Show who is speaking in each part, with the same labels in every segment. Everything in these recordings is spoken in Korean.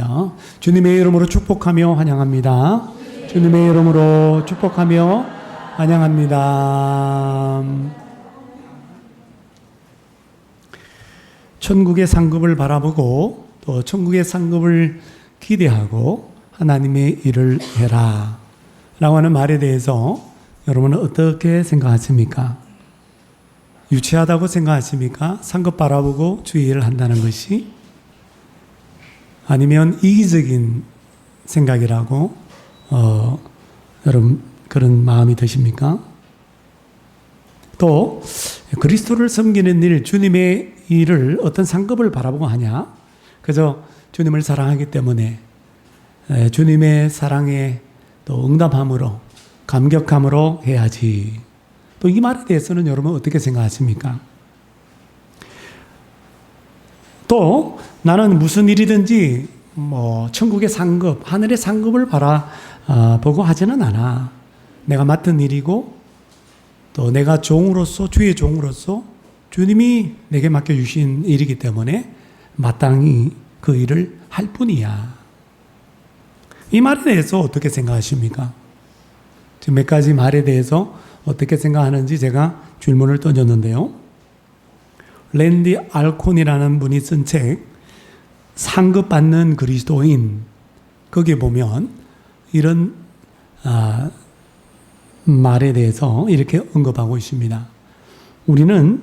Speaker 1: 환영합니다. 주님의 이름으로 축복하며 환영합니다. 주님의 이름으로 축복하며 환영합니다. 천국의 상급을 바라보고 또 천국의 상급을 기대하고 하나님의 일을 해라 라고 하는 말에 대해서 여러분은 어떻게 생각하십니까? 유치하다고 생각하십니까? 상급 바라보고 주의 일을 한다는 것이? 아니면 이기적인 생각이라고 여러분 그런 마음이 드십니까? 또 그리스도를 섬기는 일, 주님의 일을 어떤 상급을 바라보고 하냐? 그저 주님을 사랑하기 때문에 주님의 사랑에 또 응답함으로 감격함으로 해야지. 또 이 말에 대해서는 여러분 어떻게 생각하십니까? 또 나는 무슨 일이든지 천국의 상급, 하늘의 상급을 바라보고 하지는 않아. 내가 맡은 일이고 또 내가 종으로서, 주의 종으로서 주님이 내게 맡겨주신 일이기 때문에 마땅히 그 일을 할 뿐이야. 이 말에 대해서 어떻게 생각하십니까? 지금 몇 가지 말에 대해서 어떻게 생각하는지 제가 질문을 던졌는데요. 랜디 알콘이라는 분이 쓴 책 상급받는 그리스도인, 거기에 보면 이런 말에 대해서 이렇게 언급하고 있습니다. 우리는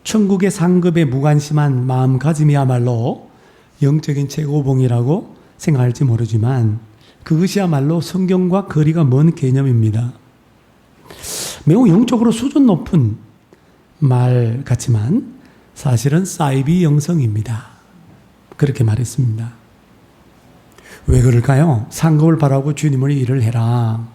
Speaker 1: 천국의 상급에 무관심한 마음가짐이야말로 영적인 최고봉이라고 생각할지 모르지만 그것이야말로 성경과 거리가 먼 개념입니다. 매우 영적으로 수준 높은 말 같지만 사실은 사이비 영성입니다. 그렇게 말했습니다. 왜 그럴까요? 상급을 바라보고 주님의 일을 해라.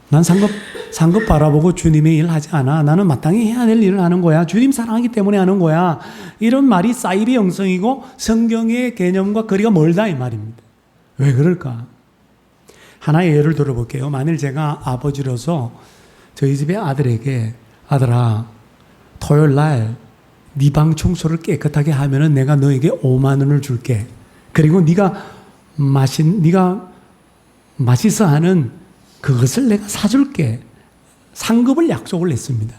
Speaker 1: 난 상급 바라보고 주님의 일을 하지 않아. 나는 마땅히 해야 될 일을 하는 거야. 주님 사랑하기 때문에 하는 거야. 이런 말이 사이비 영성이고 성경의 개념과 거리가 멀다 이 말입니다. 왜 그럴까? 하나의 예를 들어볼게요. 만일 제가 아버지로서 저희 집의 아들에게 아들아 토요일 날 네 방 청소를 깨끗하게 하면은 내가 너에게 5만 원을 줄게. 그리고 네가 맛있어 하는 그것을 내가 사줄게. 상급을 약속을 했습니다.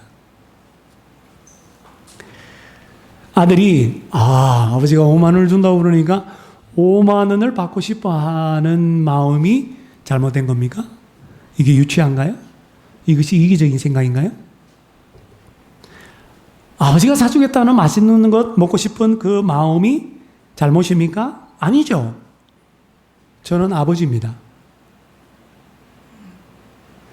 Speaker 1: 아들이 아버지가 5만 원을 준다고 그러니까 5만 원을 받고 싶어 하는 마음이 잘못된 겁니까? 이게 유치한가요? 이것이 이기적인 생각인가요? 아버지가 사주겠다는 맛있는 것 먹고 싶은 그 마음이 잘못입니까? 아니죠. 저는 아버지입니다.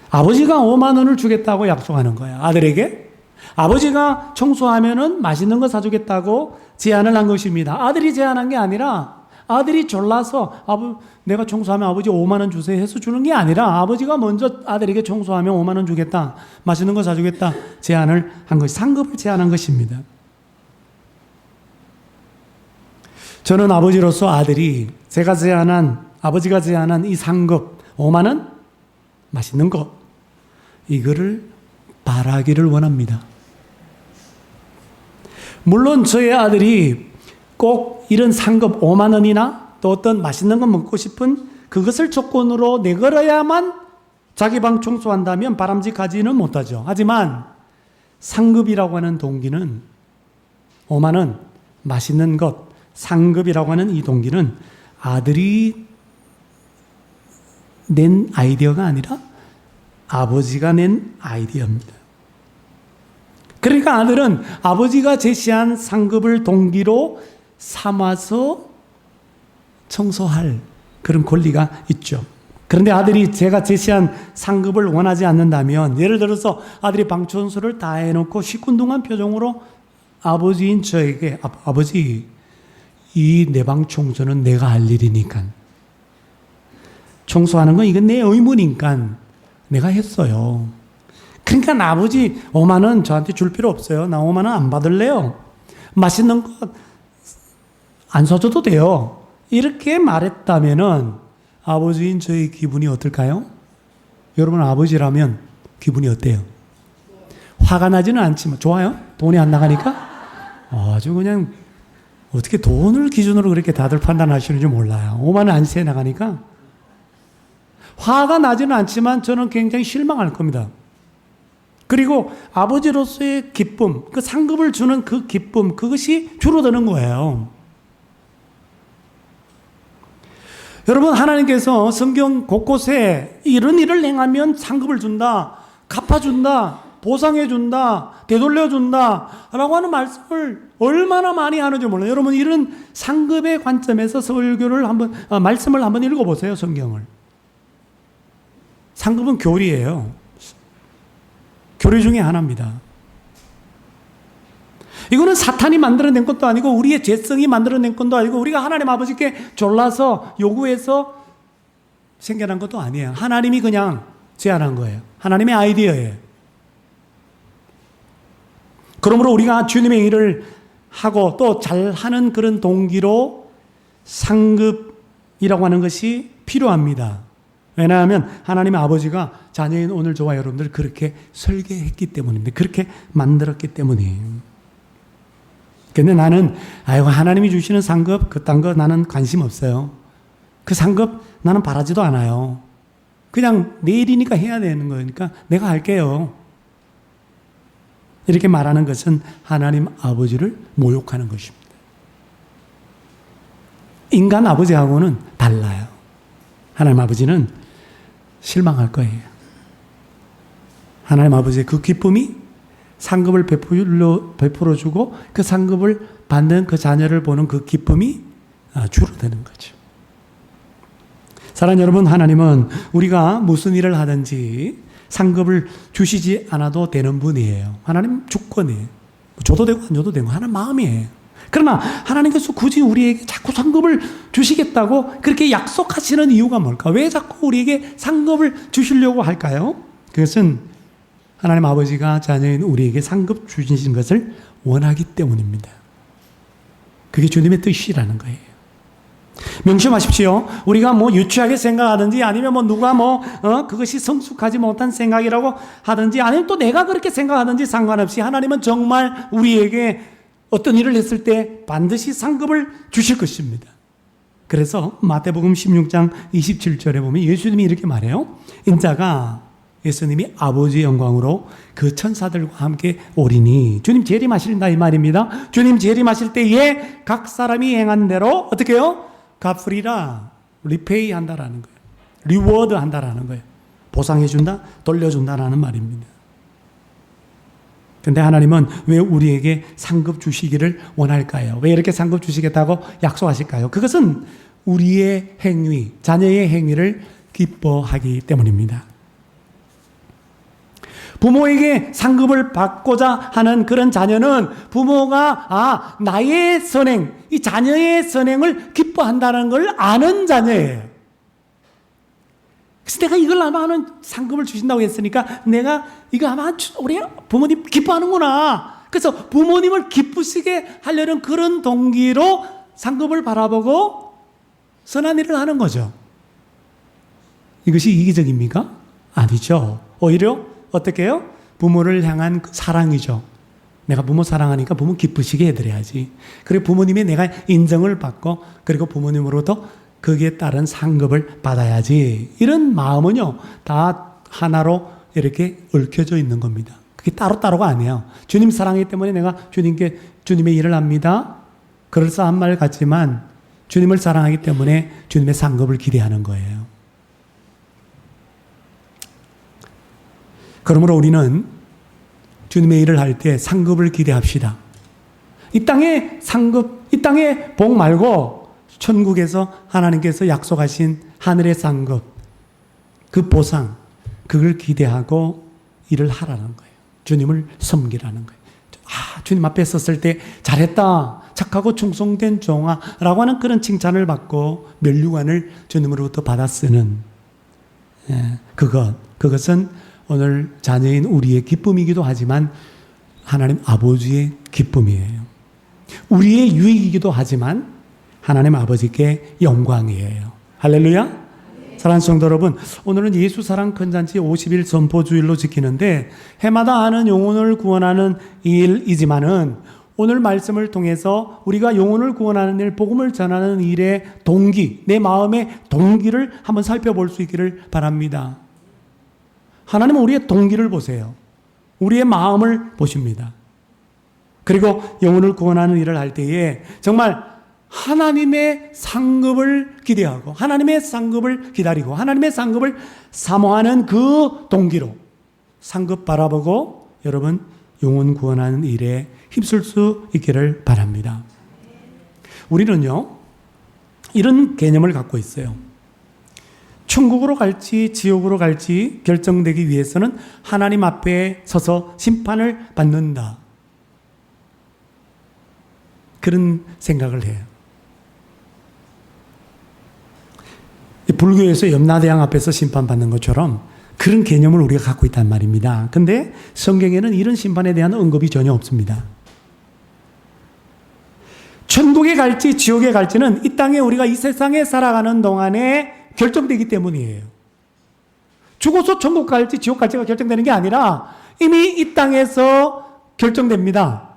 Speaker 1: 아버지가 5만 원을 주겠다고 약속하는 거야. 아들에게. 아버지가 청소하면은 맛있는 거 사주겠다고 제안을 한 것입니다. 아들이 제안한 게 아니라 아들이 졸라서 내가 청소하면 아버지 5만 원 주세요 해서 주는 게 아니라 아버지가 먼저 아들에게 청소하면 5만 원 주겠다. 맛있는 거 사주겠다. 제안을 한 것이 상급을 제안한 것입니다. 저는 아버지로서 아버지가 제안한 이 상급 5만 원 맛있는 거 이거를 바라기를 원합니다. 물론 저의 아들이 꼭 이런 상급 5만 원이나 또 어떤 맛있는 거 먹고 싶은 그것을 조건으로 내걸어야만 자기 방 청소한다면 바람직하지는 못하죠. 하지만 상급이라고 하는 동기는 5만 원, 맛있는 것, 상급이라고 하는 이 동기는 아들이 낸 아이디어가 아니라 아버지가 낸 아이디어입니다. 그러니까 아들은 아버지가 제시한 상급을 동기로 삼아서 청소할 그런 권리가 있죠. 그런데 아들이 제가 제시한 상급을 원하지 않는다면 예를 들어서 아들이 방 청소를 다 해놓고 시큰둥한 표정으로 아버지인 저에게 아버지 이 내 방 청소는 내가 할 일이니까 청소하는 건 이건 내 의무니까 내가 했어요. 그러니까 아버지 5만 원 저한테 줄 필요 없어요. 나 5만 원 안 받을래요. 맛있는 거 안 사줘도 돼요. 이렇게 말했다면은 아버지인 저의 기분이 어떨까요? 여러분 아버지라면 기분이 어때요? 화가 나지는 않지만 좋아요? 돈이 안 나가니까 아주 그냥 어떻게 돈을 기준으로 그렇게 다들 판단하시는지 몰라요. 5만 원 안세 나가니까 화가 나지는 않지만 저는 굉장히 실망할 겁니다. 그리고 아버지로서의 기쁨, 그 상급을 주는 그 기쁨, 그것이 줄어드는 거예요. 여러분, 하나님께서 성경 곳곳에 이런 일을 행하면 상급을 준다, 갚아준다, 보상해준다, 되돌려준다 라고 하는 말씀을 얼마나 많이 하는지 몰라요. 여러분, 이런 상급의 관점에서 설교를 말씀을 한번 읽어보세요. 성경을. 상급은 교리예요. 교리 중에 하나입니다. 이거는 사탄이 만들어낸 것도 아니고 우리의 죄성이 만들어낸 것도 아니고 우리가 하나님 아버지께 졸라서 요구해서 생겨난 것도 아니에요. 하나님이 그냥 제안한 거예요. 하나님의 아이디어예요. 그러므로 우리가 주님의 일을 하고 또 잘하는 그런 동기로 상급이라고 하는 것이 필요합니다. 왜냐하면 하나님의 아버지가 자녀인 오늘 저와 여러분들 그렇게 설계했기 때문입니다. 그렇게 만들었기 때문이에요. 근데 나는 하나님이 주시는 상급 그딴 거 나는 관심 없어요. 그 상급 나는 바라지도 않아요. 그냥 내 일이니까 해야 되는 거니까 내가 할게요. 이렇게 말하는 것은 하나님 아버지를 모욕하는 것입니다. 인간 아버지하고는 달라요. 하나님 아버지는 실망할 거예요. 하나님 아버지의 그 기쁨이 상급을 베풀어주고 그 상급을 받는 그 자녀를 보는 그 기쁨이 줄어드는 거죠. 사랑하는 여러분, 하나님은 우리가 무슨 일을 하든지 상급을 주시지 않아도 되는 분이에요. 하나님 주권이에요. 줘도 되고 안 줘도 되고 하나님 마음이에요. 그러나 하나님께서 굳이 우리에게 자꾸 상급을 주시겠다고 그렇게 약속하시는 이유가 뭘까? 왜 자꾸 우리에게 상급을 주시려고 할까요? 그것은 하나님 아버지가 자녀인 우리에게 상급 주신 것을 원하기 때문입니다. 그게 주님의 뜻이라는 거예요. 명심하십시오. 우리가 유치하게 생각하든지 아니면 누가 그것이 성숙하지 못한 생각이라고 하든지 아니면 또 내가 그렇게 생각하든지 상관없이 하나님은 정말 우리에게 어떤 일을 했을 때 반드시 상급을 주실 것입니다. 그래서 마태복음 16장 27절에 보면 예수님이 이렇게 말해요. 인자가 예수님이 아버지의 영광으로 그 천사들과 함께 오리니 주님 재림하신다 이 말입니다. 주님 재림하실 때에 각 사람이 행한 대로 어떻게 해요? 갚으리라. 리페이 한다라는 거예요. 리워드 한다라는 거예요. 보상해준다, 돌려준다라는 말입니다. 근데 하나님은 왜 우리에게 상급 주시기를 원할까요? 왜 이렇게 상급 주시겠다고 약속하실까요? 그것은 우리의 행위, 자녀의 행위를 기뻐하기 때문입니다. 부모에게 상급을 받고자 하는 그런 자녀는 부모가 나의 선행, 이 자녀의 선행을 기뻐한다는 걸 아는 자녀예요. 그래서 내가 이걸 아마 상급을 주신다고 했으니까 내가 이거 아마 우리 부모님 기뻐하는구나. 그래서 부모님을 기쁘시게 하려는 그런 동기로 상급을 바라보고 선한 일을 하는 거죠. 이것이 이기적입니까? 아니죠. 오히려 어떻게 해요? 부모를 향한 사랑이죠. 내가 부모 사랑하니까 부모 기쁘시게 해드려야지. 그리고 부모님의 내가 인정을 받고 그리고 부모님으로부터 거기에 따른 상급을 받아야지. 이런 마음은요, 다 하나로 이렇게 얽혀져 있는 겁니다. 그게 따로따로가 아니에요. 주님 사랑하기 때문에 내가 주님께 주님의 일을 합니다. 그럴싸한 말 같지만 주님을 사랑하기 때문에 주님의 상급을 기대하는 거예요. 그러므로 우리는 주님의 일을 할 때 상급을 기대합시다. 이 땅의 상급, 이 땅의 복 말고 천국에서 하나님께서 약속하신 하늘의 상급, 그 보상, 그걸 기대하고 일을 하라는 거예요. 주님을 섬기라는 거예요. 주님 앞에 섰을 때 잘했다, 착하고 충성된 종아라고 하는 그런 칭찬을 받고 면류관을 주님으로부터 받아 쓰는 그것은 오늘 자녀인 우리의 기쁨이기도 하지만 하나님 아버지의 기쁨이에요. 우리의 유익이기도 하지만 하나님 아버지께 영광이에요. 할렐루야. 사랑하는 성도 여러분, 오늘은 예수 사랑 큰잔치 50일 선포주일로 지키는데 해마다 하는 영혼을 구원하는 일이지만은 오늘 말씀을 통해서 우리가 영혼을 구원하는 일, 복음을 전하는 일의 동기, 내 마음의 동기를 한번 살펴볼 수 있기를 바랍니다. 하나님은 우리의 동기를 보세요. 우리의 마음을 보십니다. 그리고 영혼을 구원하는 일을 할 때에 정말 하나님의 상급을 기대하고 하나님의 상급을 기다리고 하나님의 상급을 사모하는 그 동기로 상급 바라보고 여러분 영혼 구원하는 일에 힘쓸 수 있기를 바랍니다. 우리는요, 이런 개념을 갖고 있어요. 천국으로 갈지 지옥으로 갈지 결정되기 위해서는 하나님 앞에 서서 심판을 받는다. 그런 생각을 해요. 불교에서 염라대왕 앞에서 심판받는 것처럼 그런 개념을 우리가 갖고 있단 말입니다. 근데 성경에는 이런 심판에 대한 언급이 전혀 없습니다. 천국에 갈지 지옥에 갈지는 이 땅에 우리가 이 세상에 살아가는 동안에 결정되기 때문이에요. 죽어서 천국 갈지 지옥 갈지가 결정되는 게 아니라 이미 이 땅에서 결정됩니다.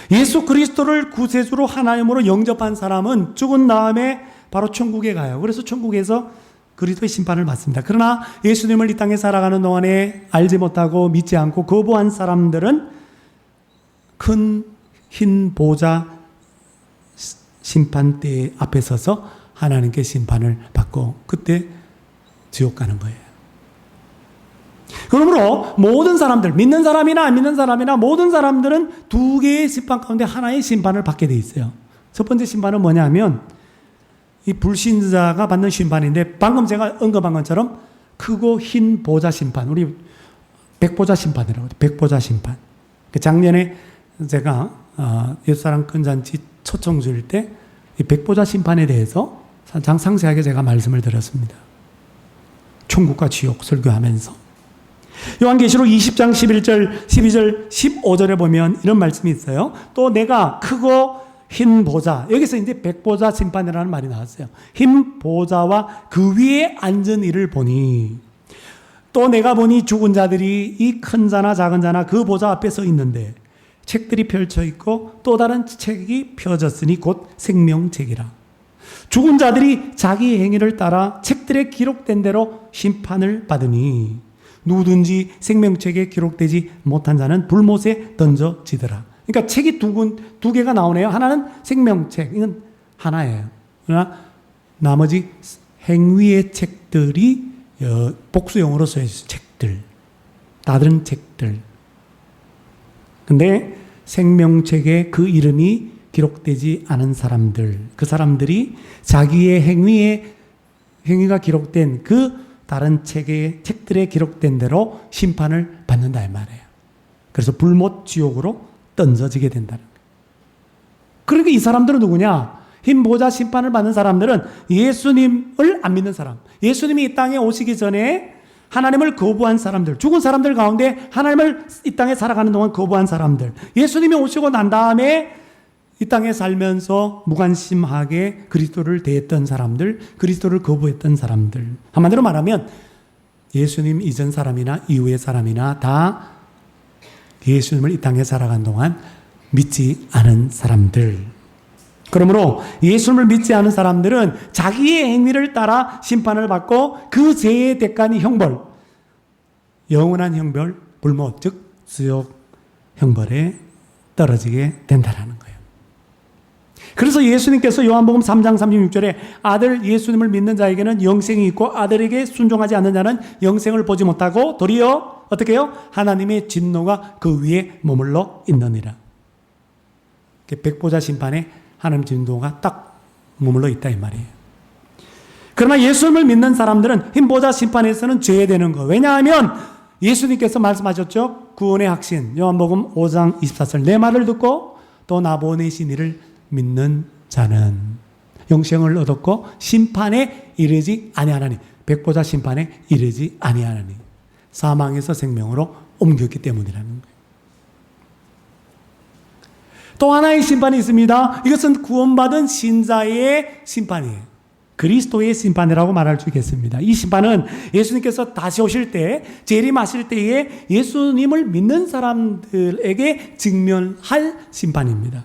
Speaker 1: 예수 그리스도를 구세주로 하나님으로 영접한 사람은 죽은 다음에 바로 천국에 가요. 그래서 천국에서 그리스도의 심판을 받습니다. 그러나 예수님을 이 땅에 살아가는 동안에 알지 못하고 믿지 않고 거부한 사람들은 큰 흰 보좌 심판대 앞에 서서 하나님께 심판을 받고 그때 지옥 가는 거예요. 그러므로 모든 사람들, 믿는 사람이나 안 믿는 사람이나 모든 사람들은 두 개의 심판 가운데 하나의 심판을 받게 돼 있어요. 첫 번째 심판은 뭐냐면 이 불신자가 받는 심판인데 방금 제가 언급한 것처럼 크고 흰 보좌 심판, 우리 백보좌 심판이라고 해요. 백보좌 심판. 작년에 제가 옛사랑 큰잔치 초청 줄 때 이 백보좌 심판에 대해서 가장 상세하게 제가 말씀을 드렸습니다. 천국과 지옥 설교하면서 요한계시록 20장 11절, 12절, 15절에 보면 이런 말씀이 있어요. 또 내가 크고 흰 보좌, 여기서 이제 백보좌 심판이라는 말이 나왔어요. 흰 보좌와 그 위에 앉은 이를 보니 또 내가 보니 죽은 자들이 이 큰 자나 작은 자나 그 보좌 앞에 서 있는데 책들이 펼쳐 있고 또 다른 책이 펴졌으니 곧 생명책이라. 죽은 자들이 자기 행위를 따라 책들에 기록된 대로 심판을 받으니 누구든지 생명책에 기록되지 못한 자는 불못에 던져지더라. 그러니까 책이 두 개가 나오네요. 하나는 생명책, 이건 하나예요. 그러나 나머지 행위의 책들이 복수용어로 써있어요. 책들, 다른 책들. 근데 생명책에 그 이름이 기록되지 않은 사람들, 그 사람들이 자기의 행위가 기록된 그 다른 책들에 기록된 대로 심판을 받는다 이 말이에요. 그래서 불못 지옥으로 던져지게 된다는 거예요. 그러니까 이 사람들은 누구냐? 흰 보좌 심판을 받는 사람들은 예수님을 안 믿는 사람, 예수님이 이 땅에 오시기 전에 하나님을 거부한 사람들, 죽은 사람들 가운데 하나님을 이 땅에 살아가는 동안 거부한 사람들, 예수님이 오시고 난 다음에 이 땅에 살면서 무관심하게 그리스도를 대했던 사람들, 그리스도를 거부했던 사람들. 한마디로 말하면 예수님 이전 사람이나 이후의 사람이나 다 예수님을 이 땅에 살아간 동안 믿지 않은 사람들. 그러므로 예수님을 믿지 않은 사람들은 자기의 행위를 따라 심판을 받고 그 죄의 대가인 형벌, 영원한 형벌, 불못, 즉 지옥 형벌에 떨어지게 된다는 거예요. 그래서 예수님께서 요한복음 3장 36절에 아들 예수님을 믿는 자에게는 영생이 있고 아들에게 순종하지 않는 자는 영생을 보지 못하고 도리어 어떻게 해요? 하나님의 진노가 그 위에 머물러 있느니라. 백보자 심판에 하나님 진노가 딱 머물러 있다 이 말이에요. 그러나 예수님을 믿는 사람들은 흰보자 심판에서는 제외되는 거. 왜냐하면 예수님께서 말씀하셨죠. 구원의 확신 요한복음 5장 24절 내 말을 듣고 또 나 보내신 이를 믿는 자는 영생을 얻었고 심판에 이르지 아니하나니, 백보자 심판에 이르지 아니하나니, 사망에서 생명으로 옮겼기 때문이라는 거예요. 또 하나의 심판이 있습니다. 이것은 구원받은 신자의 심판이에요. 그리스도의 심판이라고 말할 수 있겠습니다. 이 심판은 예수님께서 다시 오실 때, 재림하실 때에 예수님을 믿는 사람들에게 직면할 심판입니다.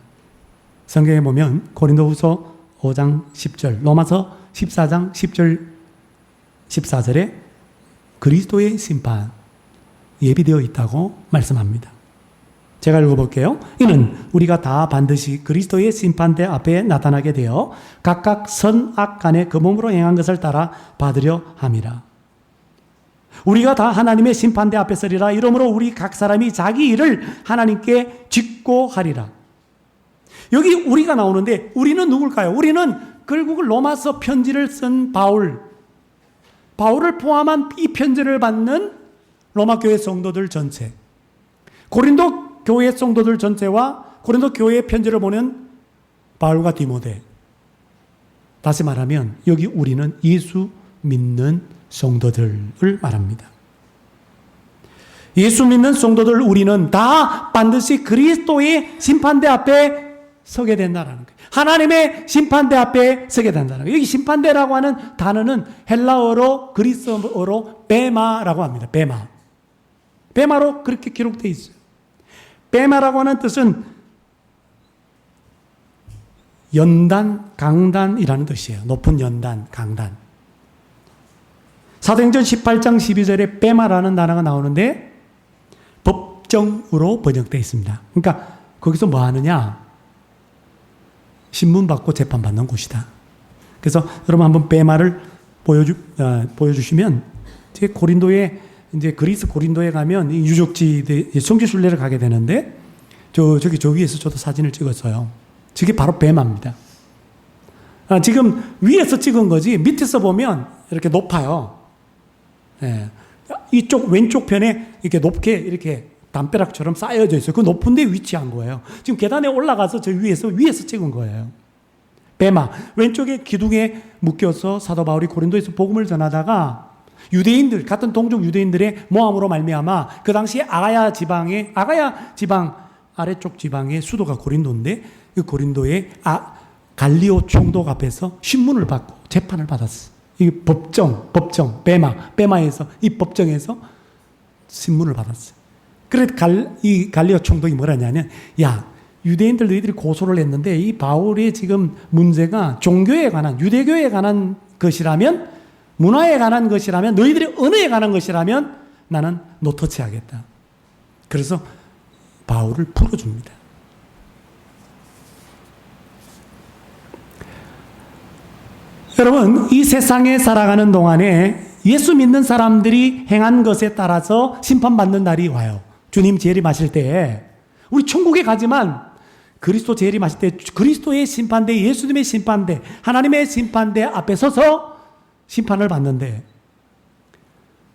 Speaker 1: 성경에 보면 고린도후서 5장 10절, 로마서 14장 10절, 14절에 그리스도의 심판 예비되어 있다고 말씀합니다. 제가 읽어볼게요. 이는 우리가 다 반드시 그리스도의 심판대 앞에 나타나게 되어 각각 선악 간에 그 몸으로 행한 것을 따라 받으려 함이라. 우리가 다 하나님의 심판대 앞에 서리라. 이러므로 우리 각 사람이 자기 일을 하나님께 짓고 하리라. 여기 우리가 나오는데 우리는 누굴까요? 우리는 결국 로마서 편지를 쓴 바울을 포함한 이 편지를 받는 로마 교회 성도들 전체, 고린도 교회 성도들 전체와 고린도 교회의 편지를 보는 바울과 디모데. 다시 말하면 여기 우리는 예수 믿는 성도들을 말합니다. 예수 믿는 성도들 우리는 다 반드시 그리스도의 심판대 앞에 서게 된다는 거예요. 하나님의 심판대 앞에 서게 된다는 거예요. 여기 심판대라고 하는 단어는 헬라어로 그리스어로 베마라고 합니다. 베마로 그렇게 기록되어 있어요. 베마라고 하는 뜻은 연단, 강단이라는 뜻이에요. 높은 연단, 강단. 사도행전 18장 12절에 베마라는 단어가 나오는데 법정으로 번역되어 있습니다. 그러니까 거기서 뭐 하느냐? 신문 받고 재판 받는 곳이다. 그래서 여러분 한번 베마를 보여주시면 제 고린도에 이제 그리스 고린도에 가면 유적지 성지 순례를 가게 되는데 저 위에서 저도 사진을 찍었어요. 저게 바로 베마입니다. 지금 위에서 찍은 거지 밑에서 보면 이렇게 높아요. 예. 이쪽 왼쪽 편에 이렇게 높게 이렇게 담벼락처럼 쌓여져 있어요. 그 높은 데 위치한 거예요. 지금 계단에 올라가서 저 위에서 찍은 거예요. 베마. 왼쪽에 기둥에 묶여서 사도 바울이 고린도에서 복음을 전하다가 유대인들, 같은 동족 유대인들의 모함으로 말미암아 그 당시에 아가야 지방 아래쪽 지방의 수도가 고린도인데 그 고린도의 갈리오 총독 앞에서 신문을 받고 재판을 받았어. 이 법정, 베마에서 이 법정에서 신문을 받았어. 그래 이 갈리오 총독이 뭐라냐면, 야, 유대인들 너희들이 고소를 했는데 이 바울의 지금 문제가 종교에 관한, 유대교에 관한 것이라면, 문화에 관한 것이라면, 너희들의 언어에 관한 것이라면 나는 노터치 하겠다. 그래서 바울을 풀어줍니다. 여러분, 이 세상에 살아가는 동안에 예수 믿는 사람들이 행한 것에 따라서 심판받는 날이 와요. 주님 재림하실 때에 우리 천국에 가지만 그리스도 재림하실 때 그리스도의 심판대, 예수님의 심판대, 하나님의 심판대 앞에 서서 심판을 받는데,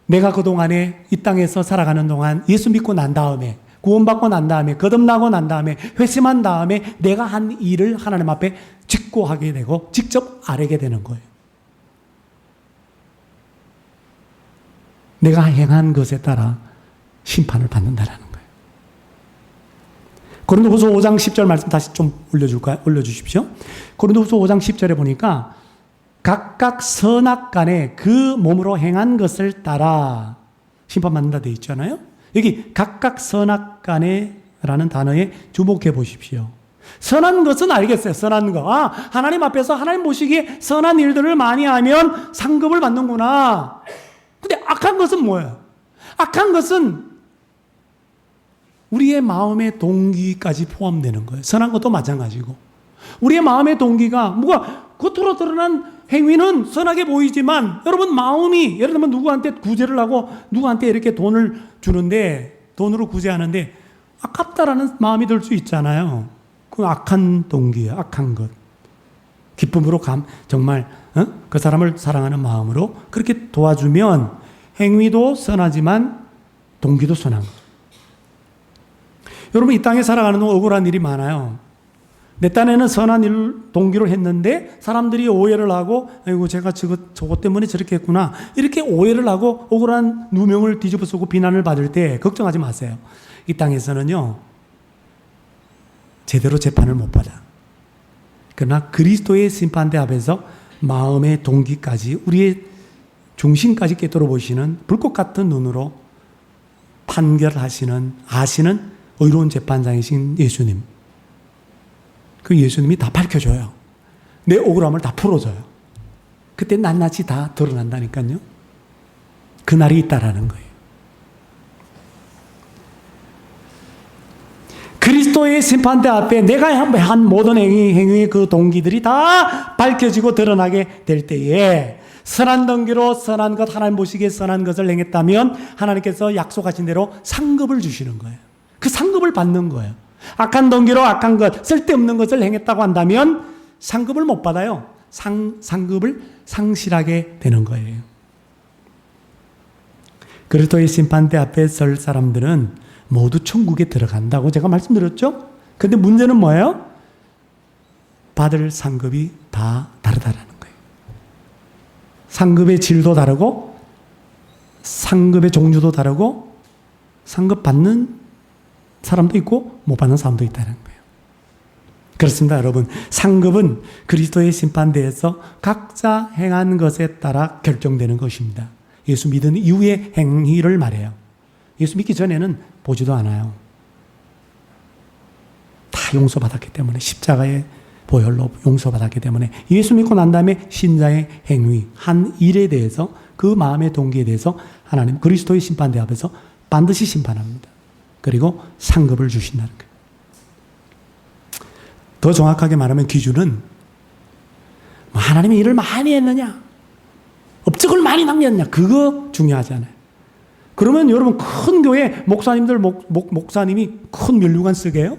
Speaker 1: 내가 그동안에 이 땅에서 살아가는 동안 예수 믿고 난 다음에, 구원받고 난 다음에, 거듭나고 난 다음에, 회심한 다음에 내가 한 일을 하나님 앞에 직고하게 되고 직접 아뢰게 되는 거예요. 내가 행한 것에 따라 심판을 받는다라는 거예요. 고린도후서 5장 10절 말씀 다시 좀 올려주십시오. 고린도후서 5장 10절에 보니까 각각 선악간에 그 몸으로 행한 것을 따라 심판받는다 되어 있잖아요. 여기 각각 선악간에 라는 단어에 주목해 보십시오. 선한 것은 알겠어요. 선한 거. 하나님 앞에서 하나님 보시기에 선한 일들을 많이 하면 상급을 받는구나. 근데 악한 것은 뭐예요? 악한 것은 우리의 마음의 동기까지 포함되는 거예요. 선한 것도 마찬가지고. 우리의 마음의 동기가 뭐가 겉으로 드러난 행위는 선하게 보이지만 여러분 마음이, 예를 들면 누구한테 구제를 하고 누구한테 이렇게 돈을 주는데, 돈으로 구제하는데 아깝다라는 마음이 들 수 있잖아요. 그 악한 동기예요. 악한 것. 기쁨으로 정말 그 사람을 사랑하는 마음으로 그렇게 도와주면 행위도 선하지만 동기도 선한 것. 여러분 이 땅에 살아가는 동안 억울한 일이 많아요. 내 딴에는 선한 일 동기로 했는데 사람들이 오해를 하고, 아이고 제가 저것 때문에 저렇게 했구나, 이렇게 오해를 하고 억울한 누명을 뒤집어 쓰고 비난을 받을 때 걱정하지 마세요. 이 땅에서는요 제대로 재판을 못 받아. 그러나 그리스도의 심판대 앞에서 마음의 동기까지 우리의 중심까지 깨뜨려 보시는 불꽃 같은 눈으로 판결하시는 아시는 의로운 재판장이신 예수님. 그 예수님이 다 밝혀줘요. 내 억울함을 다 풀어줘요. 그때 낱낱이 다 드러난다니까요. 그날이 있다라는 거예요. 그리스도의 심판대 앞에 내가 한 모든 행위의 그 동기들이 다 밝혀지고 드러나게 될 때에 선한 동기로 선한 것, 하나님 보시기에 선한 것을 행했다면 하나님께서 약속하신 대로 상급을 주시는 거예요. 그 상급을 받는 거예요. 악한 동기로 악한 것, 쓸데없는 것을 행했다고 한다면 상급을 못 받아요. 상급을 상실하게 되는 거예요. 그리스도의 심판대 앞에 설 사람들은 모두 천국에 들어간다고 제가 말씀드렸죠? 근데 문제는 뭐예요? 받을 상급이 다 다르다라는 거예요. 상급의 질도 다르고 상급의 종류도 다르고 상급 받는 사람도 있고 못 받는 사람도 있다는 거예요. 그렇습니다, 여러분. 상급은 그리스도의 심판대에서 각자 행한 것에 따라 결정되는 것입니다. 예수 믿은 이후의 행위를 말해요. 예수 믿기 전에는 보지도 않아요. 다 용서받았기 때문에, 십자가의 보혈로 용서받았기 때문에 예수 믿고 난 다음에 신자의 행위, 한 일에 대해서, 그 마음의 동기에 대해서 하나님 그리스도의 심판대 앞에서 반드시 심판합니다. 그리고 상급을 주신다는 거예요. 더 정확하게 말하면 기준은 하나님이 일을 많이 했느냐, 업적을 많이 남겼느냐, 그거 중요하지 않아요. 그러면 여러분 큰 교회 목사님들 목사님이 큰 면류관 쓰게요?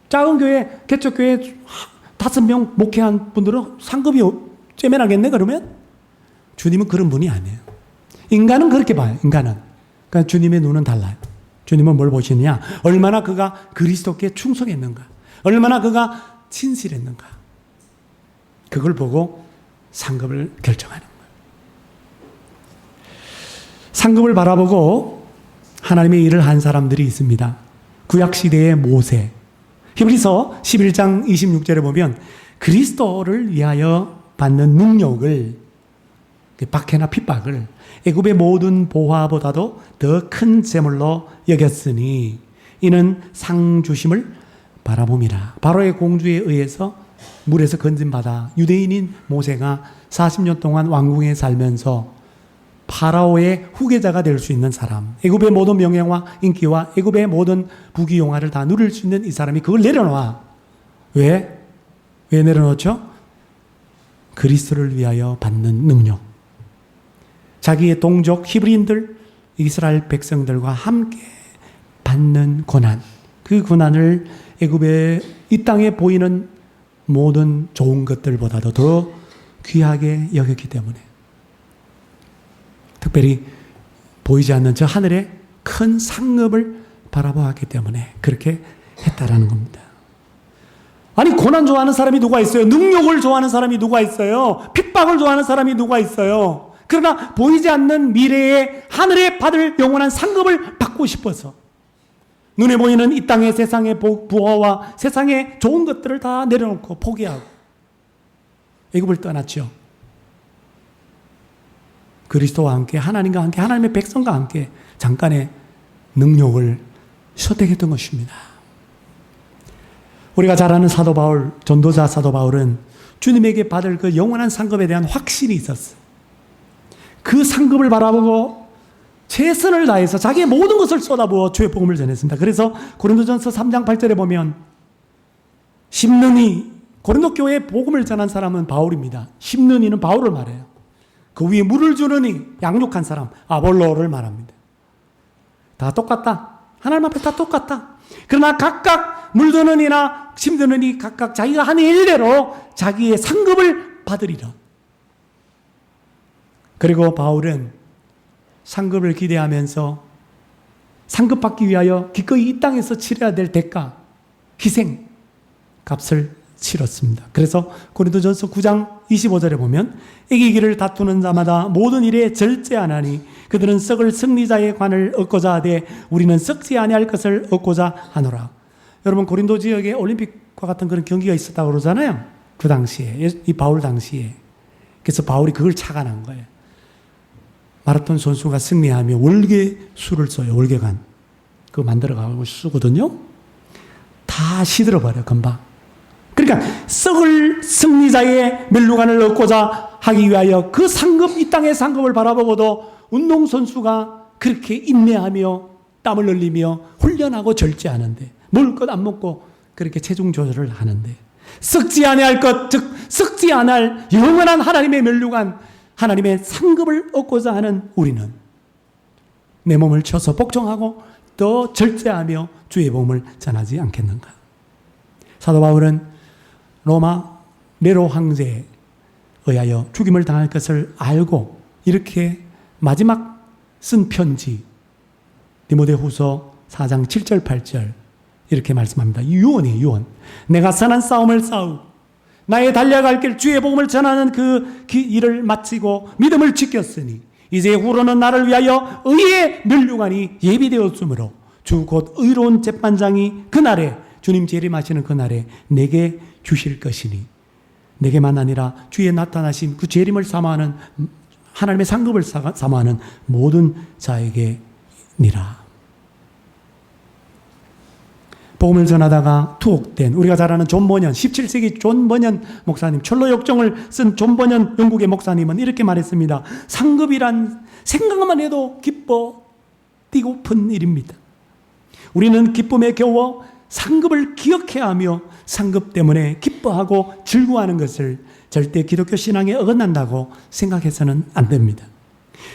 Speaker 1: 작은 교회 개척교회 5명 목회한 분들은 상급이 째면하겠네 그러면? 주님은 그런 분이 아니에요. 인간은 그렇게 봐요. 인간은. 그러니까 주님의 눈은 달라요. 주님은 뭘 보시느냐? 얼마나 그가 그리스도께 충성했는가? 얼마나 그가 진실했는가? 그걸 보고 상급을 결정하는 거예요. 상급을 바라보고 하나님의 일을 한 사람들이 있습니다. 구약시대의 모세. 히브리서 11장 26절에 보면 그리스도를 위하여 받는 능력을, 박해나 핍박을 애굽의 모든 보화보다도 더 큰 재물로 여겼으니 이는 상 주심을 바라봄이라. 바로의 공주에 의해서 물에서 건진받아 유대인인 모세가 40년 동안 왕궁에 살면서 파라오의 후계자가 될 수 있는 사람, 애굽의 모든 명예와 인기와 애굽의 모든 부귀영화를 다 누릴 수 있는 이 사람이 그걸 내려놔. 왜 내려놓죠? 그리스도를 위하여 받는 능력. 자기의 동족 히브리인들, 이스라엘 백성들과 함께 받는 고난, 그 고난을 애굽의 이 땅에 보이는 모든 좋은 것들보다도 더 귀하게 여겼기 때문에, 특별히 보이지 않는 저 하늘의 큰 상급을 바라보았기 때문에 그렇게 했다라는 겁니다. 아니, 고난 좋아하는 사람이 누가 있어요? 능력을 좋아하는 사람이 누가 있어요? 핍박을 좋아하는 사람이 누가 있어요? 그러나 보이지 않는 미래의 하늘에 받을 영원한 상급을 받고 싶어서 눈에 보이는 이 땅의 세상의 부어와 세상의 좋은 것들을 다 내려놓고 포기하고 애굽을 떠났죠. 그리스도와 함께, 하나님과 함께, 하나님의 백성과 함께 잠깐의 능력을 선택했던 것입니다. 우리가 잘 아는 사도 바울, 전도자 사도 바울은 주님에게 받을 그 영원한 상급에 대한 확신이 있었어요. 그 상급을 바라보고 최선을 다해서 자기의 모든 것을 쏟아부어 주의 복음을 전했습니다. 그래서 고린도전서 3장 8절에 보면 심는 이, 고린도 교회에 복음을 전한 사람은 바울입니다. 심는 이는 바울을 말해요. 그 위에 물을 주는 이, 양육한 사람, 아볼로를 말합니다. 다 똑같다. 하나님 앞에 다 똑같다. 그러나 각각 물드는 이나 심드는 이 각각 자기가 한 일대로 자기의 상급을 받으리라. 그리고 바울은 상급을 기대하면서 상급 받기 위하여 기꺼이 이 땅에서 치러야 될 대가, 희생, 값을 치렀습니다. 그래서 고린도전서 9장 25절에 보면 이기기를 다투는 자마다 모든 일에 절제하나니 그들은 썩을 승리자의 관을 얻고자 하되 우리는 썩지 아니할 것을 얻고자 하노라. 여러분, 고린도 지역에 올림픽과 같은 그런 경기가 있었다고 그러잖아요. 그 당시에, 이 바울 당시에. 그래서 바울이 그걸 착안한 거예요. 마라톤 선수가 승리하며 월계수를 써요. 월계관. 그거 만들어가고 쓰거든요. 다 시들어버려, 금방. 그러니까 썩을 승리자의 멸류관을 얻고자 하기 위하여 그 상급, 이 땅의 상급을 바라보고도 운동선수가 그렇게 인내하며 땀을 흘리며 훈련하고 절제하는데, 먹을 것 안 먹고 그렇게 체중 조절을 하는데, 썩지 아니할 것, 즉 썩지 않을 영원한 하나님의 멸류관, 하나님의 상급을 얻고자 하는 우리는 내 몸을 쳐서 복종하고 또 절제하며 주의 복음을 전하지 않겠는가. 사도 바울은 로마 네로 황제에 의하여 죽임을 당할 것을 알고 이렇게 마지막 쓴 편지 디모데후서 4장 7절 8절 이렇게 말씀합니다. 유언이에요. 유언. 내가 선한 싸움을 싸우고 나의 달려갈 길 주의 복음을 전하는 그 일을 마치고 믿음을 지켰으니 이제 후로는 나를 위하여 의의 멸류관이 예비되었으므로 주 곧 의로운 재판장이 그날에 주님 재림하시는 그날에 내게 주실 것이니 내게만 아니라 주의 나타나신 그 재림을 사모하는 하나님의 상급을 사모하는 모든 자에게니라. 복음을 전하다가 투옥된 우리가 잘 아는 존 버년, 17세기 존 버년 목사님, 철로 역정을 쓴 존 버년 영국의 목사님은 이렇게 말했습니다. 상급이란 생각만 해도 기뻐 뛰고픈 일입니다. 우리는 기쁨에 겨워 상급을 기억해야 하며 상급 때문에 기뻐하고 즐거워하는 것을 절대 기독교 신앙에 어긋난다고 생각해서는 안 됩니다.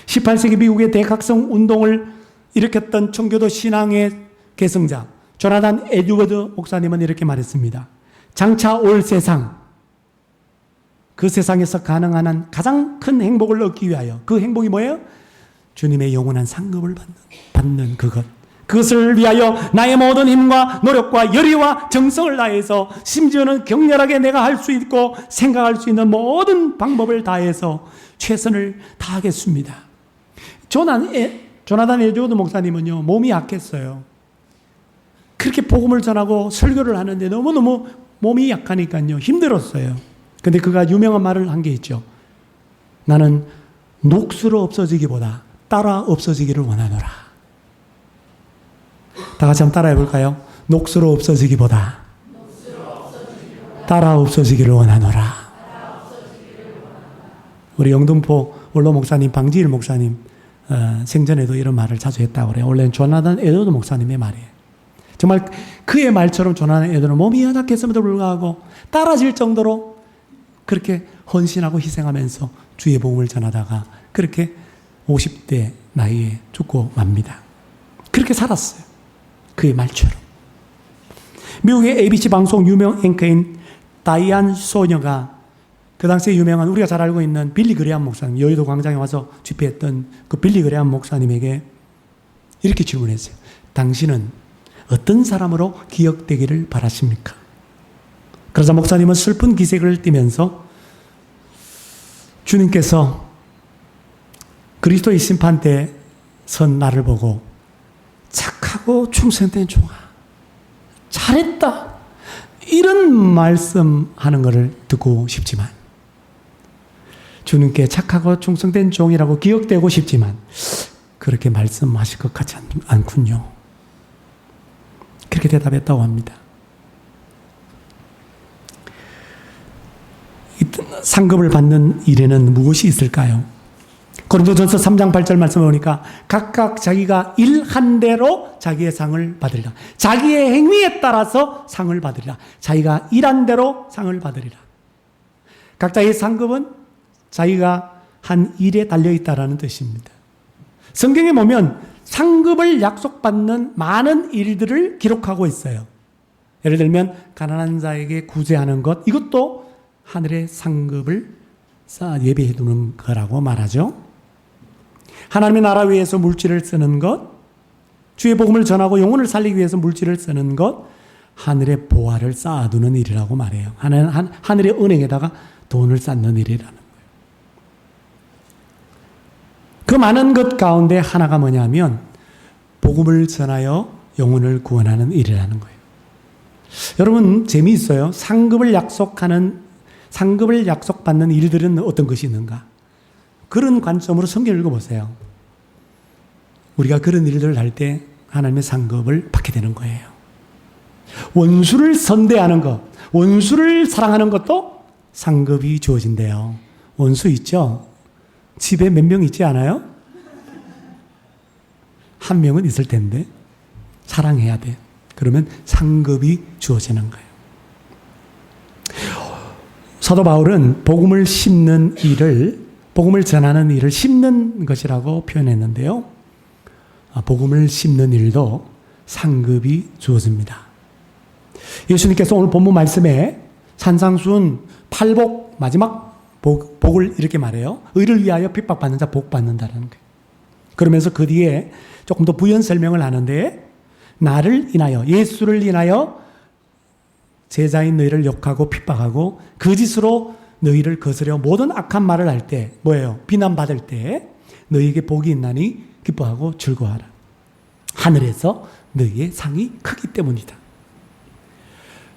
Speaker 1: 18세기 미국의 대각성 운동을 일으켰던 청교도 신앙의 계승자 조나단 에드워드 목사님은 이렇게 말했습니다. 장차 올 세상, 그 세상에서 가능한 한 가장 큰 행복을 얻기 위하여, 그 행복이 뭐예요? 주님의 영원한 상급을 받는 그것. 그것을 위하여 나의 모든 힘과 노력과 열의와 정성을 다해서 심지어는 격렬하게 내가 할 수 있고 생각할 수 있는 모든 방법을 다해서 최선을 다하겠습니다. 조나단 에드워드 목사님은요, 몸이 약했어요. 그렇게 복음을 전하고 설교를 하는데 너무너무 몸이 약하니까요, 힘들었어요. 근데 그가 유명한 말을 한 게 있죠. 나는 녹수로 없어지기보다 따라 없어지기를 원하노라. 다 같이 한번 따라해 볼까요? 녹수로 없어지기보다 따라 없어지기를 원하노라. 우리 영등포 원로 목사님 방지일 목사님 생전에도 이런 말을 자주 했다고 그래요. 원래는 조나단 에드워드 목사님의 말이에요. 정말 그의 말처럼 조나단 에드워드는 몸이 연약했음에도 불구하고 따라질 정도로 그렇게 헌신하고 희생하면서 주의 복음을 전하다가 그렇게 50대 나이에 죽고 맙니다. 그렇게 살았어요. 그의 말처럼. 미국의 ABC 방송 유명 앵커인 다이안 소녀가 그 당시에 유명한 우리가 잘 알고 있는 빌리 그레함 목사님, 여의도 광장에 와서 집회했던 그 빌리 그레함 목사님에게 이렇게 질문했어요. 당신은 어떤 사람으로 기억되기를 바라십니까? 그러자 목사님은 슬픈 기색을 띠면서 주님께서 그리스도의 심판 때 선 나를 보고 착하고 충성된 종아, 잘했다, 이런 말씀하는 것을 듣고 싶지만, 주님께 착하고 충성된 종이라고 기억되고 싶지만 그렇게 말씀하실 것 같지 않군요. 그렇게 대답했다고 합니다. 상급을 받는 일에는 무엇이 있을까요? 고린도전서 3장 8절 말씀을 보니까 각각 자기가 일한 대로 자기의 상을 받으리라. 자기의 행위에 따라서 상을 받으리라. 자기가 일한 대로 상을 받으리라. 각자의 상급은 자기가 한 일에 달려있다라는 뜻입니다. 성경에 보면 상급을 약속받는 많은 일들을 기록하고 있어요. 예를 들면 가난한 자에게 구제하는 것, 이것도 하늘의 상급을 예비해 두는 거라고 말하죠. 하나님의 나라 위해서 물질을 쓰는 것, 주의 복음을 전하고 영혼을 살리기 위해서 물질을 쓰는 것, 하늘의 보화를 쌓아두는 일이라고 말해요. 하늘의 은행에다가 돈을 쌓는 일이라는 거예요. 그 많은 것 가운데 하나가 뭐냐면 복음을 전하여 영혼을 구원하는 일이라는 거예요. 여러분 재미있어요. 상급을 약속하는 상급을 약속받는 일들은 어떤 것이 있는가? 그런 관점으로 성경을 읽어보세요. 우리가 그런 일들을 할 때 하나님의 상급을 받게 되는 거예요. 원수를 선대하는 것, 원수를 사랑하는 것도 상급이 주어진대요. 원수 있죠? 집에 몇 명 있지 않아요? 한 명은 있을 텐데 사랑해야 돼. 그러면 상급이 주어지는 거예요. 사도 바울은 복음을 심는 일을, 복음을 전하는 일을 심는 것이라고 표현했는데요. 복음을 심는 일도 상급이 주어집니다. 예수님께서 오늘 본문 말씀에 산상수훈 8복 마지막 복을 이렇게 말해요. 의를 위하여 핍박받는 자 복 받는다는 거예요. 그러면서 그 뒤에 조금 더 부연 설명을 하는데, 나를 인하여, 예수를 인하여 제자인 너희를 욕하고 핍박하고 거짓으로 너희를 거스려 모든 악한 말을 할 때, 뭐예요? 비난받을 때 너희에게 복이 있나니 기뻐하고 즐거워하라. 하늘에서 너희의 상이 크기 때문이다.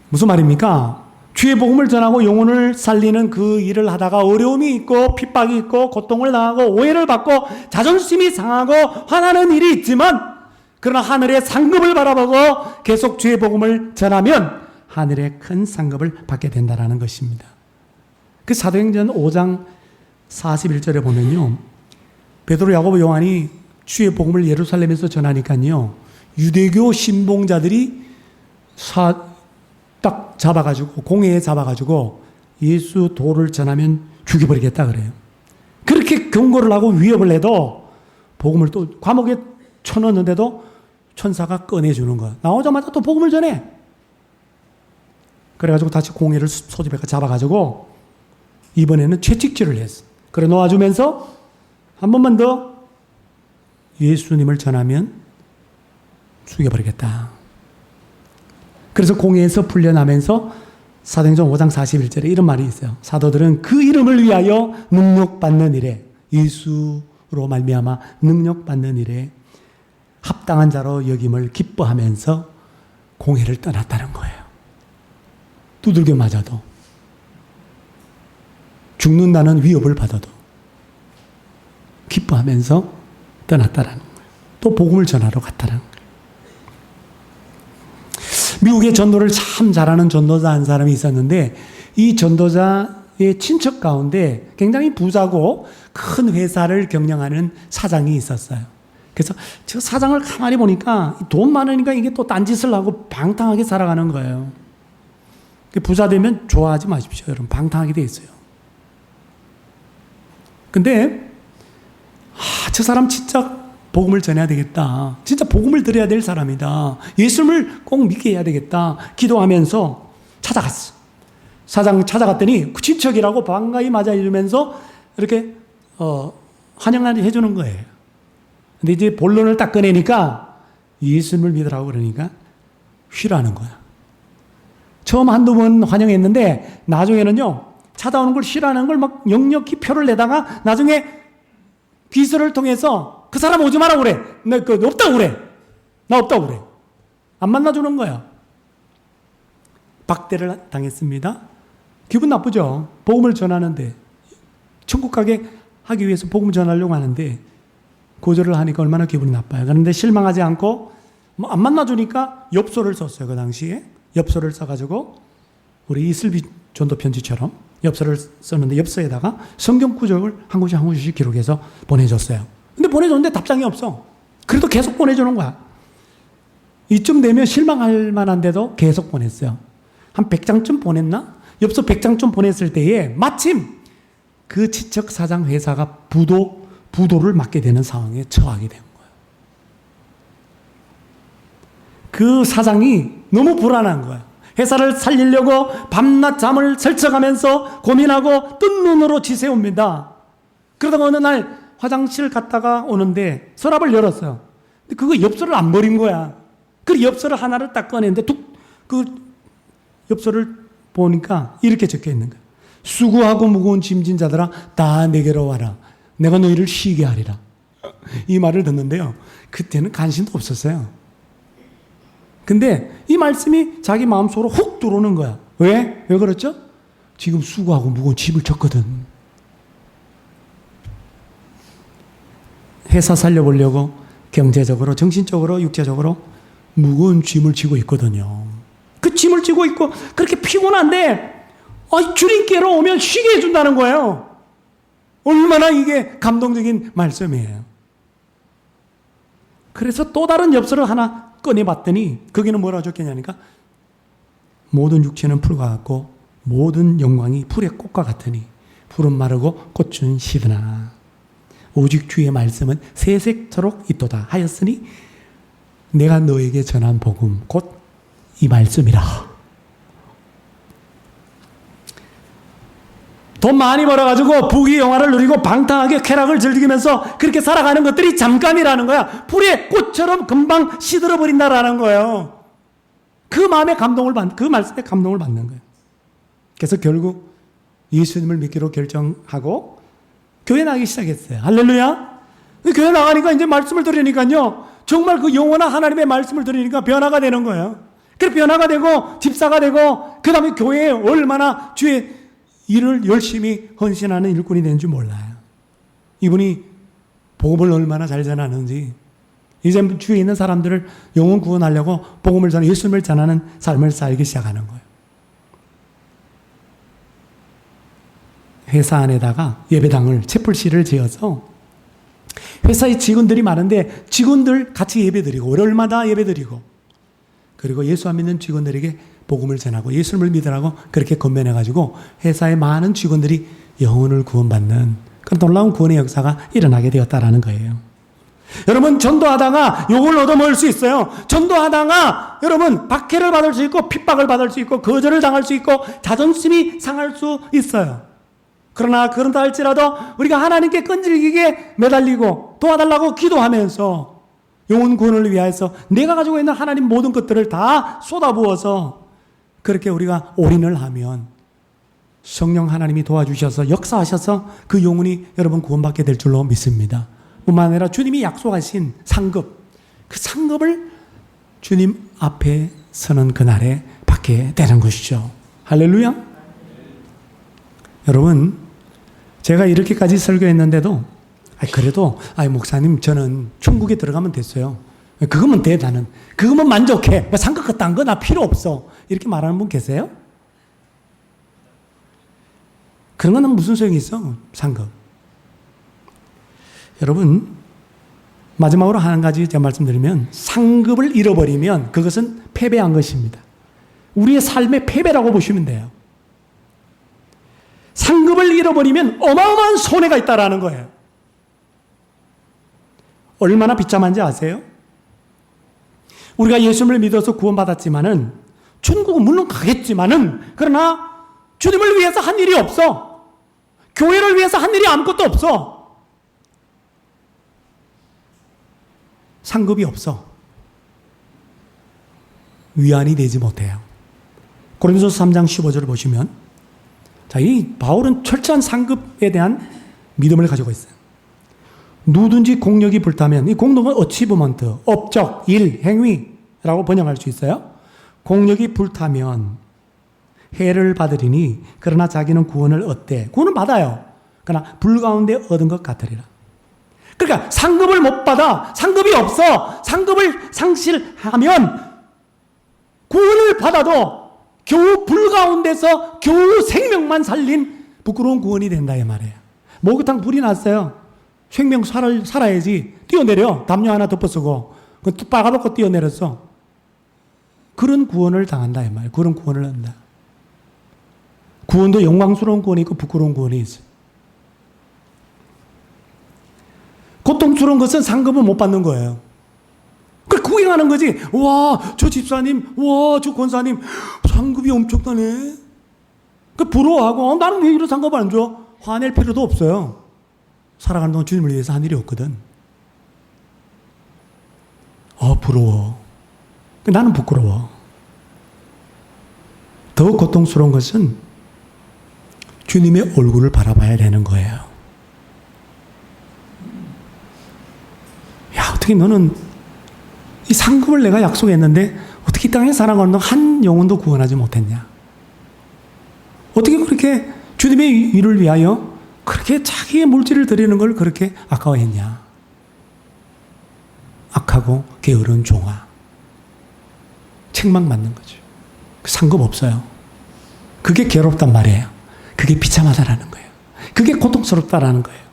Speaker 1: 무슨 말입니까? 주의 복음을 전하고 영혼을 살리는 그 일을 하다가 어려움이 있고 핍박이 있고 고통을 당하고 오해를 받고 자존심이 상하고 화나는 일이 있지만, 그러나 하늘의 상급을 바라보고 계속 주의 복음을 전하면 하늘의 큰 상급을 받게 된다는 것입니다. 그 사도행전 5장 41절에 보면요, 베드로, 야고보, 요한이 주의 복음을 예루살렘에서 전하니까요, 유대교 신봉자들이 딱 잡아가지고, 공회에 잡아가지고 예수 도를 전하면 죽여버리겠다 그래요. 그렇게 경고를 하고 위협을 해도 복음을 또 감옥에 쳐넣었는데도 천사가 꺼내주는 거야. 나오자마자 또 복음을 전해. 그래가지고 다시 공회를 소집해서 잡아가지고 이번에는 채찍질을 했어. 그래 놓아주면서 한 번만 더 예수님을 전하면 죽여버리겠다. 그래서 공회에서 풀려나면서 사도행전 5장 41절에 이런 말이 있어요. 사도들은 그 이름을 위하여 능력받는 일에, 예수로 말미암아 능력받는 일에 합당한 자로 여김을 기뻐하면서 공회를 떠났다는 거예요. 두들겨 맞아도, 죽는다는 위협을 받아도 기뻐하면서 떠났다는 거예요. 또 복음을 전하러 갔다는 거예요. 미국의 전도를 참 잘하는 전도자 한 사람이 있었는데, 이 전도자의 친척 가운데 굉장히 부자고 큰 회사를 경영하는 사장이 있었어요. 그래서 저 사장을 가만히 보니까 돈 많으니까 이게 또 딴짓을 하고 방탕하게 살아가는 거예요. 부자 되면 좋아하지 마십시오, 여러분. 방탕하게 돼 있어요. 근데 저 사람 진짜 복음을 전해야 되겠다. 진짜 복음을 드려야 될 사람이다. 예수님을 꼭 믿게 해야 되겠다. 기도하면서 찾아갔어. 사장 찾아갔더니 그 친척이라고 반가이 맞아주면서 이렇게 환영해 주는 거예요. 근데 이제 본론을 딱 꺼내니까 예수님을 믿으라고 그러니까 싫어하는 거야. 처음 한두 번 환영했는데 나중에는요, 찾아오는 걸 싫어하는 걸 막 역력히 표를 내다가 나중에 비서를 통해서 그 사람 오지 마라 그래. 나 없다고 그래. 나 없다고 그래. 안 만나주는 거야. 박대를 당했습니다. 기분 나쁘죠? 복음을 전하는데, 천국 가게 하기 위해서 복음을 전하려고 하는데 거절을 하니까 얼마나 기분이 나빠요. 그런데 실망하지 않고 안 만나주니까 엽서를 썼어요. 그 당시에 엽서를 써가지고 우리 이슬비 전도 편지처럼 엽서를 썼는데 엽서에다가 성경 구절을 한 구절 한 구절씩 기록해서 보내줬어요. 근데 보내줬는데 답장이 없어. 그래도 계속 보내주는 거야. 이쯤 되면 실망할 만한데도 계속 보냈어요. 한 100장쯤 보냈나? 엽서 100장쯤 보냈을 때에 마침 그 친척 사장 회사가 부도를 맞게 되는 상황에 처하게 된 거예요. 그 사장이 너무 불안한 거야. 회사를 살리려고 밤낮 잠을 설쳐가면서 고민하고 뜬 눈으로 지새웁니다. 그러다가 어느 날 화장실 갔다가 오는데 서랍을 열었어요. 근데 그거 엽서를 안 버린 거야. 그 엽서를 하나를 딱 꺼냈는데 그 엽서를 보니까 이렇게 적혀 있는 거야. 수고하고 무거운 짐진 자들아 다 내게로 와라. 내가 너희를 쉬게 하리라. 이 말을 듣는데요, 그때는 관심도 없었어요. 근데 이 말씀이 자기 마음속으로 훅 들어오는 거야. 왜 그렇죠? 지금 수고하고 무거운 짐을 졌거든. 회사 살려보려고 경제적으로, 정신적으로, 육체적으로 무거운 짐을 지고 있거든요. 그 짐을 지고 있고 그렇게 피곤한데 주님께로 오면 쉬게 해준다는 거예요. 얼마나 이게 감동적인 말씀이에요. 그래서 또 다른 엽서를 하나 꺼내봤더니 거기는 뭐라고 적혀있냐니까 모든 육체는 풀과 같고 모든 영광이 풀의 꽃과 같으니 풀은 마르고 꽃은 시드나 오직 주의 말씀은 새색토록 있도다 하였으니 내가 너에게 전한 복음 곧 이 말씀이라. 돈 많이 벌어가지고 부귀영화를 누리고 방탕하게 쾌락을 즐기면서 그렇게 살아가는 것들이 잠깐이라는 거야. 풀의 꽃처럼 금방 시들어버린다라는 거예요. 그 마음에 그 말씀에 감동을 받는 거예요. 그래서 결국 예수님을 믿기로 결정하고 교회 나가기 시작했어요. 할렐루야. 교회 나가니까 이제 말씀을 들으니까요, 정말 그 영원한 하나님의 말씀을 들으니까 변화가 되는 거예요. 그래서 변화가 되고 집사가 되고 그 다음에 교회에 얼마나 주의 일을 열심히 헌신하는 일꾼이 된 줄 몰라요. 이분이 복음을 얼마나 잘 전하는지, 이제 주위에 있는 사람들을 영혼 구원하려고 복음을 전하는, 예수님을 전하는 삶을 살기 시작하는 거예요. 회사 안에다가 예배당을, 채플실을 지어서 회사에 직원들이 많은데 직원들 같이 예배드리고 월요일마다 예배드리고, 그리고 예수 안 믿는 직원들에게 복음을 전하고 예수님을 믿으라고 그렇게 건면해가지고 회사의 많은 직원들이 영혼을 구원받는 그런 놀라운 구원의 역사가 일어나게 되었다라는 거예요. 여러분, 전도하다가 욕을 얻어먹을 수 있어요. 전도하다가 여러분 박해를 받을 수 있고 핍박을 받을 수 있고 거절을 당할 수 있고 자존심이 상할 수 있어요. 그러나 그런다 할지라도 우리가 하나님께 끈질기게 매달리고 도와달라고 기도하면서 영혼 구원을 위하여서 내가 가지고 있는 하나님 모든 것들을 다 쏟아부어서 그렇게 우리가 올인을 하면 성령 하나님이 도와주셔서 역사하셔서 그 영혼이 여러분 구원받게 될 줄로 믿습니다. 뿐만 아니라 주님이 약속하신 상급, 그 상급을 주님 앞에 서는 그날에 받게 되는 것이죠. 할렐루야. 여러분, 제가 이렇게까지 설교했는데도 그래도 목사님 저는 천국에 들어가면 됐어요. 그거면 돼, 나는. 그거면 만족해. 상급 같은 거 나 필요 없어. 이렇게 말하는 분 계세요? 그런 건 무슨 소용이 있어, 상급. 여러분, 마지막으로 한 가지 제가 말씀드리면, 상급을 잃어버리면 그것은 패배한 것입니다. 우리의 삶의 패배라고 보시면 돼요. 상급을 잃어버리면 어마어마한 손해가 있다라는 거예요. 얼마나 비참한지 아세요? 우리가 예수님을 믿어서 구원받았지만은, 천국은 물론 가겠지만은, 그러나 주님을 위해서 한 일이 없어. 교회를 위해서 한 일이 아무것도 없어. 상급이 없어. 위안이 되지 못해요. 고린도서 3장 15절을 보시면, 자, 이 바울은 철저한 상급에 대한 믿음을 가지고 있어요. 누구든지 공력이 불타면, 이 공력은 어치브먼트, 업적, 일, 행위라고 번역할 수 있어요. 공력이 불타면 해를 받으리니 그러나 자기는 구원을 얻되, 구원을 받아요. 그러나 불 가운데 얻은 것 같으리라. 그러니까 상급을 못 받아, 상급이 없어, 상급을 상실하면 구원을 받아도 겨우 불 가운데서 겨우 생명만 살린 부끄러운 구원이 된다 이 말이에요. 목욕탕 불이 났어요. 생명 살아야지. 뛰어내려. 담요 하나 덮어쓰고 빨가벗고 뛰어내렸어. 그런 구원을 당한다 이 말이에요. 그런 구원을 한다. 구원도 영광스러운 구원이 있고 부끄러운 구원이 있어요. 고통스러운 것은 상급을 못 받는 거예요. 그 구경하는 거지. 와, 저 집사님, 와, 저 권사님 상급이 엄청나네. 그 부러워하고 나는 왜 이런 상급 안 줘? 화낼 필요도 없어요. 살아가는 동안 주님을 위해서 한 일이 없거든. 부러워. 나는 부끄러워. 더 고통스러운 것은 주님의 얼굴을 바라봐야 되는 거예요. 야, 어떻게 너는 이 상급을 내가 약속했는데 어떻게 이 땅에 살아가는 동안 한 영혼도 구원하지 못했냐? 어떻게 그렇게 주님의 일을 위하여 그렇게 자기의 물질을 드리는 걸 그렇게 아까워했냐? 악하고 게으른 종아. 책망받는 거죠. 상급 없어요. 그게 괴롭단 말이에요. 그게 비참하다라는 거예요. 그게 고통스럽다라는 거예요.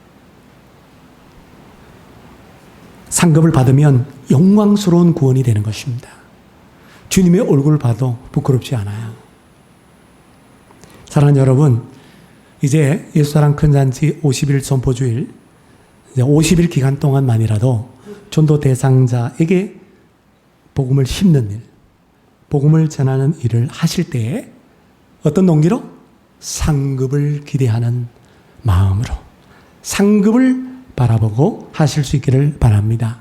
Speaker 1: 상급을 받으면 영광스러운 구원이 되는 것입니다. 주님의 얼굴을 봐도 부끄럽지 않아요. 사랑하는 여러분, 이제 예수사랑 큰잔치 50일 선포주일, 이제 50일 기간 동안만이라도 전도 대상자에게 복음을 심는 일, 복음을 전하는 일을 하실 때에 어떤 동기로? 상급을 기대하는 마음으로 상급을 바라보고 하실 수 있기를 바랍니다.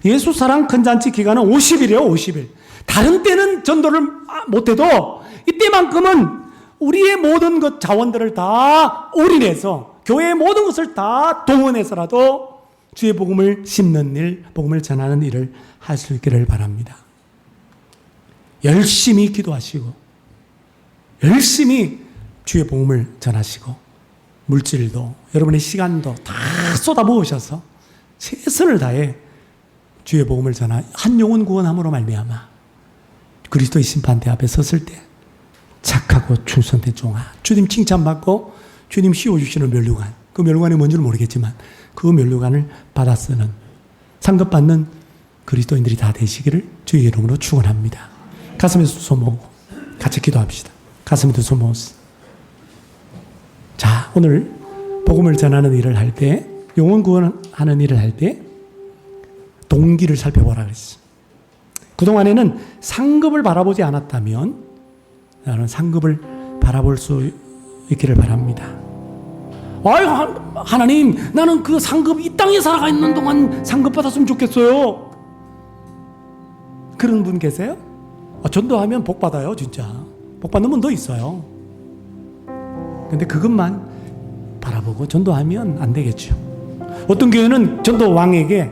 Speaker 1: 예수사랑 큰잔치 기간은 50일이에요. 50일. 다른 때는 전도를 못해도 이때만큼은 우리의 모든 것 자원들을 다 올인해서 교회의 모든 것을 다 동원해서라도 주의 복음을 심는 일, 복음을 전하는 일을 할 수 있기를 바랍니다. 열심히 기도하시고 열심히 주의 복음을 전하시고 물질도 여러분의 시간도 다 쏟아부으셔서 최선을 다해 주의 복음을 전하 한 영혼 구원함으로 말미암아 그리스도의 심판대 앞에 섰을 때 착하고 충성된 종아, 주님 칭찬받고 주님 씌워주시는 면류관, 그 면류관이 뭔지는 모르겠지만 그 면류관을 받아 쓰는 상급받는 그리스도인들이 다 되시기를 주의 이름으로 축원합니다. 가슴에 두 손 모으고 같이 기도합시다. 가슴에 두 손 모으세요. 자, 오늘 복음을 전하는 일을 할 때, 영혼 구원하는 일을 할 때 동기를 살펴보라 그랬어요. 그동안에는 상급을 바라보지 않았다면 나는 상급을 바라볼 수 있기를 바랍니다. 아유, 하나님, 나는 그 상급, 이 땅에 살아가 있는 동안 상급 받았으면 좋겠어요. 그런 분 계세요? 전도하면 복 받아요, 진짜. 복 받는 분도 있어요. 근데 그것만 바라보고 전도하면 안 되겠죠. 어떤 교회는 전도 왕에게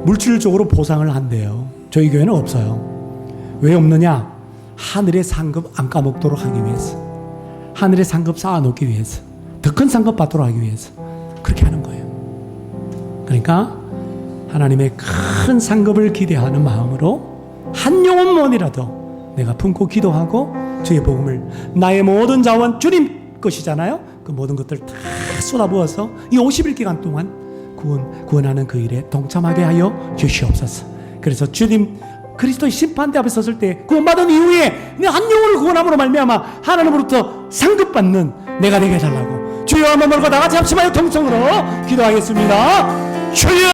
Speaker 1: 물질적으로 보상을 한대요. 저희 교회는 없어요. 왜 없느냐? 하늘의 상급 안 까먹도록 하기 위해서, 하늘의 상급 쌓아놓기 위해서, 더 큰 상급 받도록 하기 위해서 그렇게 하는 거예요. 그러니까 하나님의 큰 상급을 기대하는 마음으로 한 영혼만이라도 내가 품고 기도하고 주의 복음을, 나의 모든 자원 주님 것이잖아요. 그 모든 것들 다 쏟아부어서 이 50일 기간 동안 구원하는 그 일에 동참하게 하여 주시옵소서. 그래서 주님 그리스도의 심판대 앞에 섰을 때 구원받은 이후에 한 영혼을 구원함으로 말미암아 하나님으로부터 상급받는 내가 되게 해달라고 주여 한번 몰고 다 같이 합심하여 통성으로 기도하겠습니다. 주여!